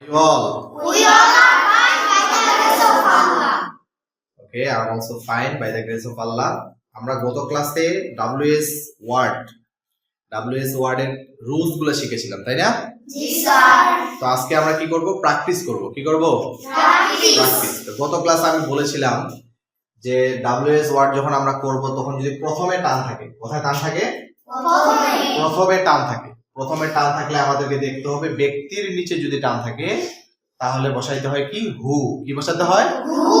You all. We all are fine by the grace of Allah. Okay, I am also fine by the grace of Allah. আমরা গত ক্লাসে WS ওয়ার্ডের rules গুলো শিখেছিলাম, তাই না? জি স্যার। তো আজকে আমরা কি করব? প্র্যাকটিস করব। কি করব? প্র্যাকটিস। তো গত ক্লাসে আমি বলেছিলাম যে WS ওয়ার্ড যখন আমরা করব তখন যদি প্রথমে টান থাকে, কোথায় টান থাকে? প্রথমে টান থাকে। প্রথমে টান থাকলে আমাদেরকে দেখতে হবে ব্যক্তির নিচে যদি টান থাকে তাহলে বসাইতে হয় কি? হু। কি বসাতে হয়? হু।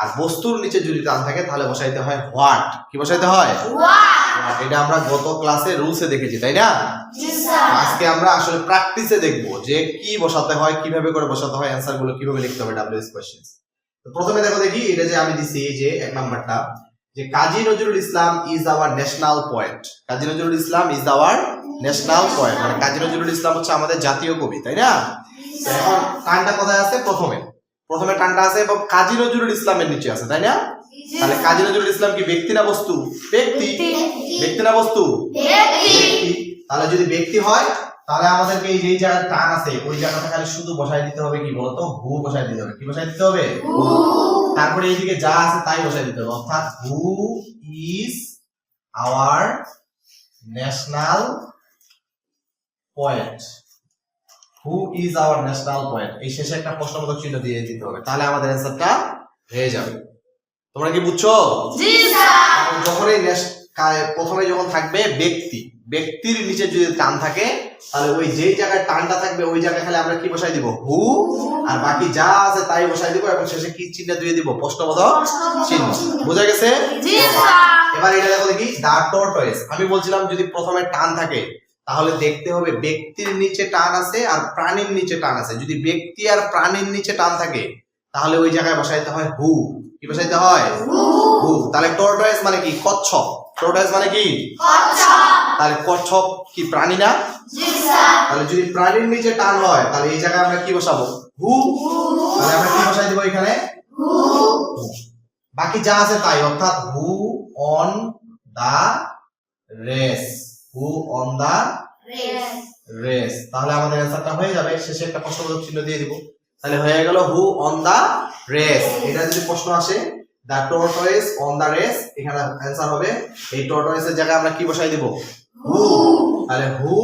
আর বস্তুর নিচে যদি টান থাকে তাহলে বসাইতে হয় হোয়াট। কি বসাইতে হয়? হোয়াট। এটা আমরা গত ক্লাসে রুলসে দেখেছি, তাই না? জি স্যার। আজকে আমরা আসলে প্র্যাকটিসে দেখব যে কি বসাতে হয়, কিভাবে করে বসাতে হয়, অ্যানসার গুলো কিভাবে লিখতে হবে WS কোশ্চেনস। তো প্রথমে দেখি এটা যে আমি দিছি এই যে এক নাম্বারটা যে Kazi Nazrul Islam is our national poet. Kazi Nazrul Islam is our national poet, মানে কাজী নজরুল ইসলাম হচ্ছে আমাদের জাতীয় কবি, তাই না? তো এখন টানটা কোথায় আছে? প্রথমে টানটা আছে এবং কাজী নজরুল ইসলামের নিচে আছে, তাই না? তাহলে কাজী নজরুল ইসলাম কি ব্যক্তি না বস্তু? ব্যক্তি। ব্যক্তি না বস্তু? ব্যক্তি। তাহলে যদি ব্যক্তি হয় তাহলে আমাদেরকে এই যে জায়গায় টান আছে ওই জায়গাটা খালি শুধু বসাই দিতে হবে কি বলতো? হু বসাই দিতে হবে। কি বসাই দিতে হবে? হু। তারপরে এইদিকে যা আছে তাই বসাই দিতে হবে, অর্থাৎ who is our national poet. Who is our national poet, এই শেষে একটা প্রশ্নবোধক চিহ্ন দিয়ে দিতে হবে, তাহলে আমাদের অ্যানসারটা হয়ে যাবে। তোমরা কি বুঝছো? জি স্যার। যখনই প্রথমে যখন থাকবে ব্যক্তি, ব্যক্তির নিচে যদি টান থাকে তাহলে ওই যেই জায়গায় টানটা থাকবে ওই জায়গায় খালি আমরা কি বসাই দিব? হু। আর বাকি যা আছে তাই বসাই দিব এবং শেষে কি চিহ্ন দিয়ে দিব? প্রশ্নবোধক চিহ্ন। বোঝা গেছে? জি স্যার। এবার এটা দেখো দেখি দা টর্টয়েস। আমি বলছিলাম যদি প্রথমে টান থাকে তাহলে দেখতে হবে ব্যক্তির নিচে টান আছে আর প্রাণীর নিচে টান আছে। যদি ব্যক্তি আর প্রাণীর নিচে টান থাকে তাহলে ওই জায়গায় বসাইতে হয় হু। কি বসাইতে হয়? হু। তাহলে টর্টয়েস মানে কি? কচ্ছপ। টর্টয়েস মানে কি? কচ্ছপ। তাহলে কচ্ছপ কি প্রাণী না? জি স্যার। তাহলে যদি প্রাণীর নিচে টান হয় তাহলে এই জায়গায় আমরা কি বসাবো? হু। তাহলে আমরা কি বসাই দেব এখানে? হু। বাকি যা আছে তাই, অর্থাৎ who on the race. Who on the race. তাহলে আমাদের অ্যানসারটা হয়ে যাবে। শেষে একটা প্রশ্নবোধক চিহ্ন দিয়ে দিব, তাহলে হয়ে গেল হু অন দা রেস। এটা যদি প্রশ্ন আসে দা টর্টয়েস অন দা রেস, এখানে অ্যানসার হবে এই টর্টয়েসের জায়গায় আমরা কি বসাই দেব? হু। তাহলে হু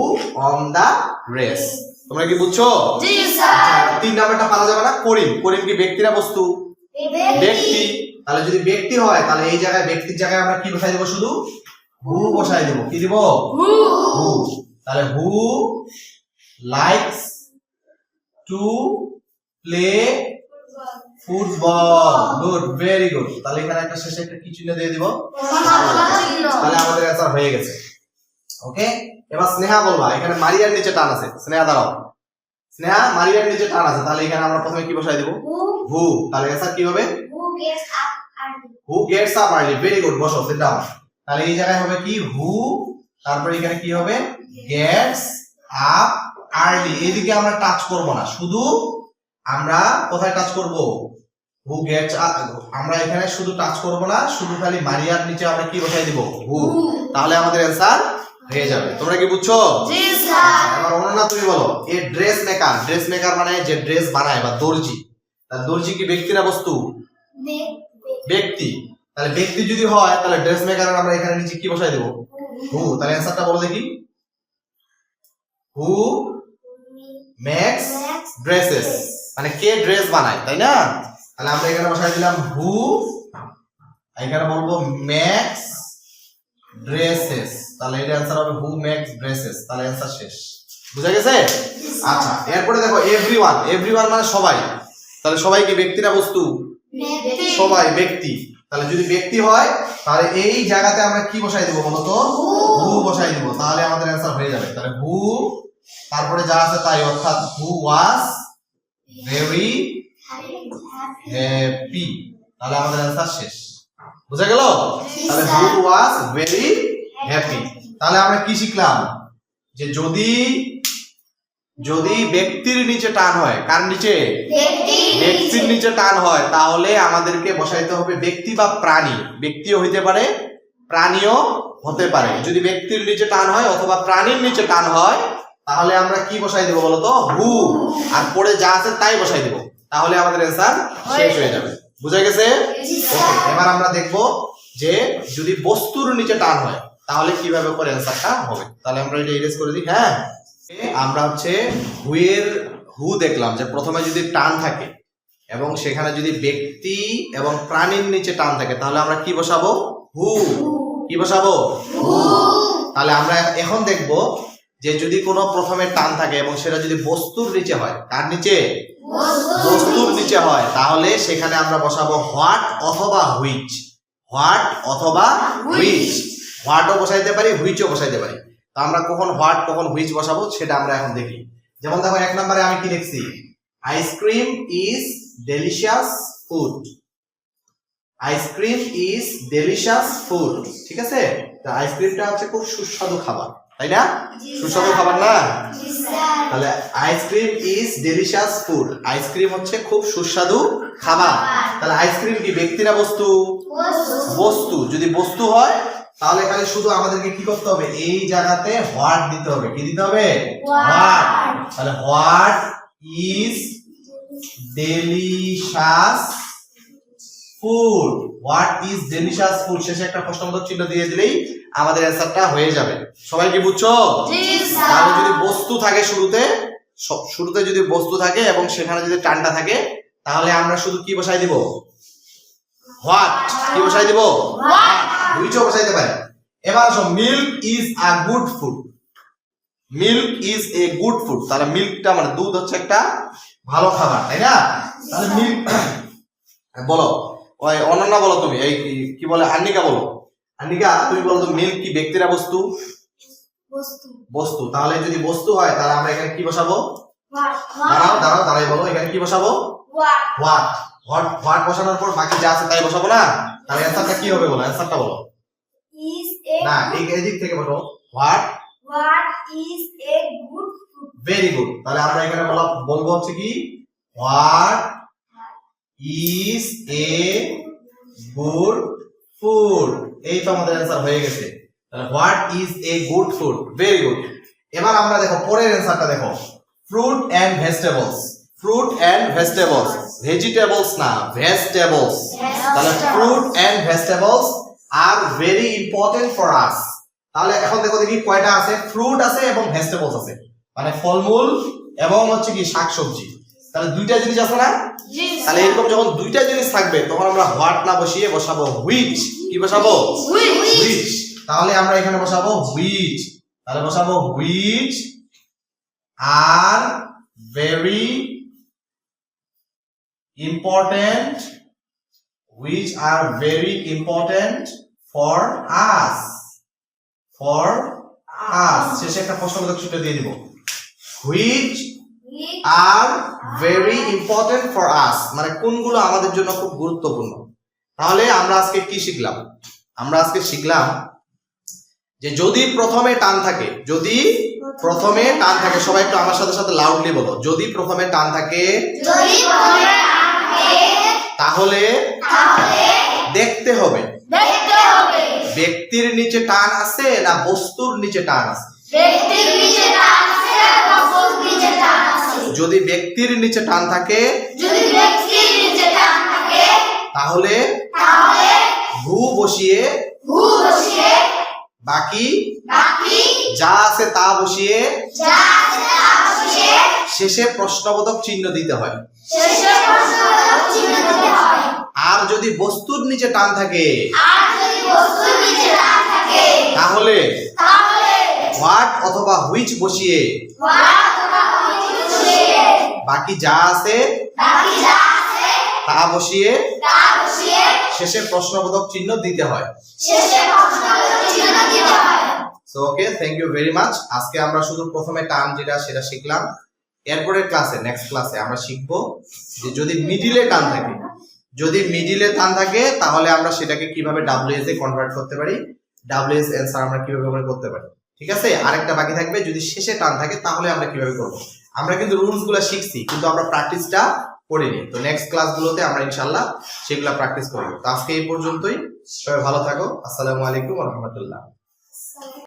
অন দা রেস। তোমরা কি বুঝছো? জি স্যার। 3 নাম্বারটা পারা যাবে না? করিম। করিম কি ব্যক্তি না বস্তু? ব্যক্তি। তাহলে যদি ব্যক্তি হয় তাহলে এই জায়গায় ব্যক্তির জায়গায় আমরা কি বসাই দেব? শুধু হু বসাই দেব। কি দিব? হু। হু। তাহলে who likes to play football. Good, very good. তাহলে এখানে একটা শেষে একটা কি চিহ্ন দিয়ে দিব? তাহলে আমাদের অ্যানসার হয়ে গেছে। ওকে, এবার স্নেহা বলবা এখানে মারিয়ার নিচে টান আছে। স্নেহা দাঁড়াও। স্নেহা মারিয়ার নিচে টান আছে, তাহলে এখানে আমরা প্রথমে কি বসাই দেব? হু। তাহলে অ্যানসার কি হবে? হু gets up early. Very good, বসো, সিট ডাউন। তাহলে এই জায়গায় হবে কি? হু, তারপরে এখানে কি হবে? Gets up early. এইদিকে আমরা টাচ করব না, শুধু আমরা কোথায় টাচ করব? হু গেটস আপ। আমরা এখানে শুধু টাচ করব না, শুধু খালি মারিয়ার নিচে আমরা কি বসাই দিব? হু। তাহলে আমাদের অ্যানসার হয়ে যাবে। তোমরা কি বুঝছো? জি স্যার। এবার অনন্যা তুমি বলো এ ড্রেস মেকার। ড্রেস মেকার মানে যে ড্রেস বানায় বা দর্জি। তার দর্জি কি ব্যক্তি না বস্তু? ব্যক্তি। তাহলে ব্যক্তি যদি হয় তাহলে ড্রেস মেকারের আমরা এখানে নিচে কি বসাই দেব? হু। তাহলে অ্যানসারটা বলো দেখি। হু মেক্স ড্রেসেস, মানে কে ড্রেস বানায়, তাই না? তাহলে আমরা এখানে বসাই দিলাম হু, এখানে বলবো মেক্স ড্রেসেস। তাহলে এর অ্যানসার হবে হু মেক্স ড্রেসেস। তাহলে অ্যানসার শেষ। বুঝা গেছে? আচ্ছা, এরপরে দেখো এভরিওয়ান। এভরিওয়ান মানে সবাই। তাহলে সবাই কি ব্যক্তি না বস্তু? সবাই ব্যক্তি। তাহলে যদি ব্যক্তি হয় তাহলে এই জায়গাতে আমরা কি বসাই দেব বলো তো? হু বসাই দেব। তাহলে আমাদের অ্যানসার হয়ে যাবে। তাহলে হু, তারপরে যা আছে তাই, অর্থাৎ হু ওয়াজ ভেরি হ্যাপি। তাহলে আমাদের অ্যানসার শেষ। বুঝা গেল? তাহলে হু ওয়াজ ভেরি হ্যাপি। তাহলে আমরা কি শিখলাম? যে যদি ব্যক্তির নিচে টান হয়, কার নিচে? ব্যক্তির নিচে টান হয় তাহলে আমাদেরকে বসাইতে হবে ব্যক্তি বা প্রাণী। ব্যক্তিও হইতে পারে, প্রাণীও হতে পারে। যদি ব্যক্তির নিচে টান হয় অথবা প্রাণীর নিচে টান হয় তাহলে আমরা কি বসাই দেব বলো তো, হু। আর পরে যা আছে তাই বসাই দেব, তাহলে আমাদের অ্যান্সার শেষ হয়ে যাবে। বুঝা গেছে? ওকে, এবার আমরা দেখব যে যদি বস্তুর নিচে টান হয় তাহলে কিভাবে করে অ্যান্সারটা হবে। তাহলে আমরা এটা ইরেজ করে দিই। হ্যাঁ, আমরা হচ্ছে হু দেখলাম যে প্রথমে যদি টান থাকে এবং সেখানে যদি ব্যক্তি এবং প্রাণীর নিচে টান থাকে তাহলে আমরা কি বসাবো, হু। কি বসাবো, হু। তাহলে আমরা এখন দেখব যে যদি কোনো প্রথমে টান থাকে এবং সেটা যদি বস্তুর নিচে হয়, কার নিচে, বস্তুর নিচে হয়, তাহলে সেখানে আমরা বসাবো হোয়াট অথবা হুইচ। হোয়াট অথবা হুইচ, হোয়াটও বসাইতে পারি, হুইচও বসাইতে পারি। তো আমরা কখন হোয়াট কখন হুইচ বসাবো সেটা আমরা এখন দেখি। যেমন দেখো 1 নম্বরে আমি কি লিখছি, ice cream is delicious food. Ice cream is delicious food, ঠিক আছে? তো আইসক্রিমটা হচ্ছে খুব সুস্বাদু খাবার, তাই না? সুস্বাদু খাবার না? তাহলে ice cream is delicious food, ice cream হচ্ছে খুব সুস্বাদু খাবার। তাহলে আইসক্রিম কি ব্যক্তি না বস্তু? বস্তু। যদি বস্তু হয় তাহলে খালি শুধু আমাদেরকে কি করতে হবে, এই জায়গাতে হোয়াট দিতে হবে। কি দিতে হবে? হোয়াট। তাহলে what is delicious food, what is delicious food, শেষে একটা প্রশ্নবোধক চিহ্ন দিয়ে দিলেই আমাদের অ্যানসারটা হয়ে যাবে। সবাই কি বুঝছো? তাহলে যদি বস্তু থাকে শুরুতে যদি বস্তু থাকে এবং সেখানে যদি টানটা থাকে তাহলে আমরা শুধু কি বসাই দিব, হোয়াট। কি বসাই দিব? হোয়াট। দুইটাও বসাইতে পারি। এবার আসো, milk is a good food. Milk is a good food, তাহলে মিল্কটা মানে দুধ হচ্ছে একটা ভালো খাবার, তাই না? তাহলে মিল্ক বলো, ওই অনন্যা বলো, তুমি এই কি বলে, আন্নিকা বলো। আন্নিকা তুমি বলো তো, মিল্ক কি ব্যক্তি না বস্তু? বস্তু। তাহলে যদি বস্তু হয় তাহলে আমরা এখানে কি বসাবো? দাঁড়াই বলো, এখানে কি বসাবো? হোয়াট। হোয়াট বসানোর পর বাকি যা আছে তাই বসাবো না? তাহলে অ্যানসারটা কি হবে বলো, অ্যানসারটা বলো। না, এই দিক থেকে বলো, what is a good food. Very good. তাহলে আমরা এখানে বলবো হচ্ছে কি, what is a good food. এই তো আমাদের অ্যানসার হয়ে গেছে। তাহলে what is a good food, very good. এবার আমরা দেখো পরের অ্যানসারটা দেখো, fruit and vegetables. Fruit and vegetables, vegetables না, ভেজিটেবলস। তাহলে fruit and vegetables are very important for us. তাহলে এখন দেখো দেখি কয়টা আছে, ফ্রুট আছে এবং ভেজিটেবলস আছে, মানে ফলমূল এবং হচ্ছে কি শাকসবজি। তাহলে দুইটা জিনিস আছে না? তাহলে এরকম যখন দুইটা জিনিস থাকবে তখন আমরা হোয়াট না বসিয়ে বসাবো হুইচ। কি বসাবো? হুইচ। তাহলে আমরা এখানে বসাবো হুইচ। তাহলে বসাবো which are very important, which are very important for us. For us, শেষে একটা প্রশ্নবোধক চিহ্ন দিয়ে দিব। which are very important for us, মানে কোনগুলো আমাদের জন্য খুব গুরুত্বপূর্ণ। তাহলে আমরা আজকে কি শিখলাম? আমরা আজকে শিখলাম যে যদি প্রথমে টান থাকে, যদি প্রথমে টান থাকে, সবাই একটু আমার সাথে সাথে লাউডলি বলো, যদি প্রথমে টান থাকে তাহলে দেখতে হবে ব্যক্তির নিচে টান আছে না বস্তুর নিচে টান আছে। যদি ব্যক্তির নিচে টান থাকে তাহলে হু বসিয়ে বাকি যা আছে তা বসিয়ে শেষে প্রশ্নবোধক চিহ্ন দিতে হয়। আর যদি বস্তুর নিচে টান থাকে তাহলে হোয়াট অথবা হুইচ বসিয়ে বাকি যা আছে তা বসিয়ে শেষে প্রশ্নবোধক চিহ্ন দিতে হয়। So okay, thank you very much. আজকে আমরা শুধু প্রথমে টান যেটা সেটা শিখলাম। এরপরের ক্লাসে, নেক্সট ক্লাসে আমরা শিখবো যে যদি মিডিলে টান থাকে, যদি মিডিলে টান থাকে তাহলে আমরা সেটাকে কিভাবে ডাব্লিউএস এ কনভার্ট করতে পারি, ডাব্লিউএস অ্যানসার আমরা কিভাবে করে করতে পারি। ঠিক আছে, আরেকটা বাকি থাকবে যদি শেষে টান থাকে তাহলে আমরা কিভাবে করব। আমরা কিন্তু রুলস গুলো শিখছি কিন্তু আমরা প্র্যাকটিসটা করিনি। তো নেক্সট ক্লাসগুলোতে আমরা ইনশাআল্লাহ সেগুলো প্র্যাকটিস করব। তো আজকে এই পর্যন্তই, সবাই ভালো থাকো। আসসালামু আলাইকুম ওয়া রাহমাতুল্লাহ।